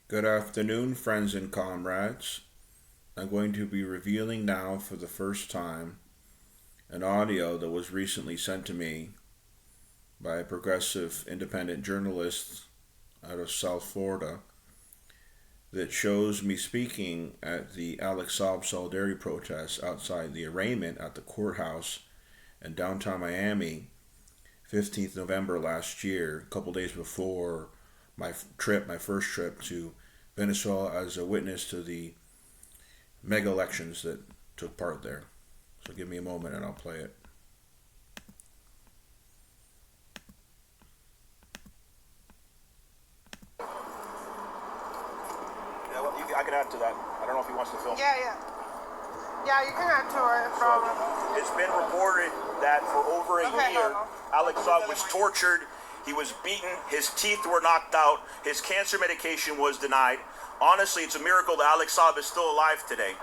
Good afternoon, friends and comrades. I'm going to be revealing now for the first time an audio that was recently sent to me by a progressive independent journalist out of South Florida that shows me speaking at the Alex Saab solidarity protests outside the arraignment at the courthouse in downtown Miami, 15th November last year, a couple days before my first trip to Venezuela as a witness to the mega elections that took part there. So give me a moment and I'll play it. Yeah, well, I can add to that. I don't know if he wants to film. Yeah, yeah. Yeah, you can add to it, no problem. It's been reported that for over a year, Alex Saab was tortured. He was beaten. His teeth were knocked out. His cancer medication was denied. Honestly, it's a miracle that Alex Saab is still alive today.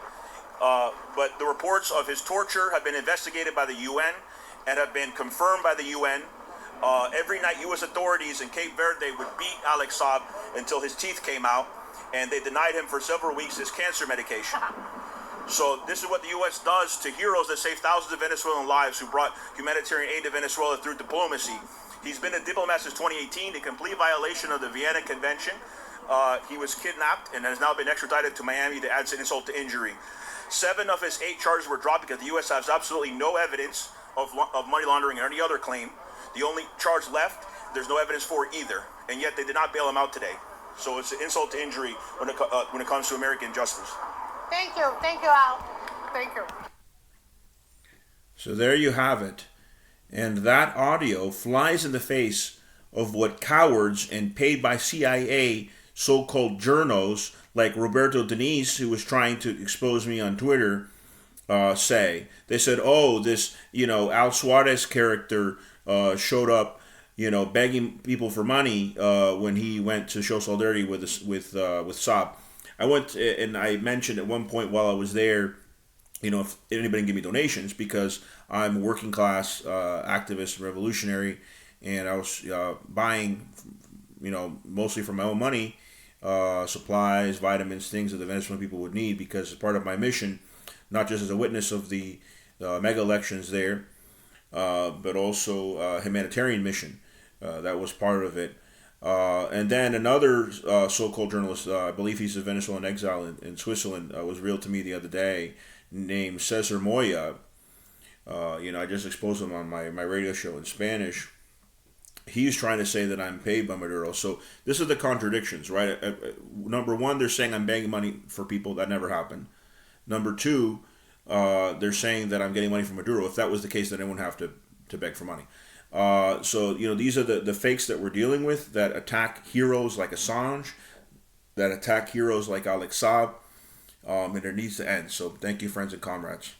But the reports of his torture have been investigated by the UN and have been confirmed by the UN. Every night, U.S. authorities in Cape Verde would beat Alex Saab until his teeth came out, and they denied him for several weeks his cancer medication. So this is what the U.S. does to heroes that saved thousands of Venezuelan lives who brought humanitarian aid to Venezuela through diplomacy. He's been a diplomat since 2018 in complete violation of the Vienna Convention. He was kidnapped and has now been extradited to Miami to add insult to injury. 7 of his 8 charges were dropped because the U.S. has absolutely no evidence of money laundering or any other claim. The only charge left, there's no evidence for either, and yet they did not bail him out today. So it's an insult to injury when it comes to American justice. Thank you, Al. Thank you. So there you have it. And that audio flies in the face of what cowards and paid by CIA so-called journos like Roberto Denise, who was trying to expose me on Twitter, say. They said, "Oh, this Al Suarez character showed up, begging people for money when he went to show solidarity with Saab." I went and I mentioned at one point while I was there, if anybody can give me donations, because I'm a working class activist, revolutionary, and I was buying, mostly from my own money, supplies, vitamins, things that the Venezuelan people would need, because as part of my mission, not just as a witness of the mega elections there, but also a humanitarian mission. That was part of it. And then another so-called journalist, I believe he's a Venezuelan exile in Switzerland, was revealed to me the other day, named Cesar Moya. I just exposed him on my radio show in Spanish. He's trying to say that I'm paid by Maduro. So this is the contradictions, right? Number one, they're saying I'm begging money for people. That never happened. Number two, they're saying that I'm getting money from Maduro. If that was the case, then I wouldn't have to beg for money. So these are the fakes that we're dealing with, that attack heroes like Assange, that attack heroes like Alex Saab, and it needs to end. So thank you, friends and comrades.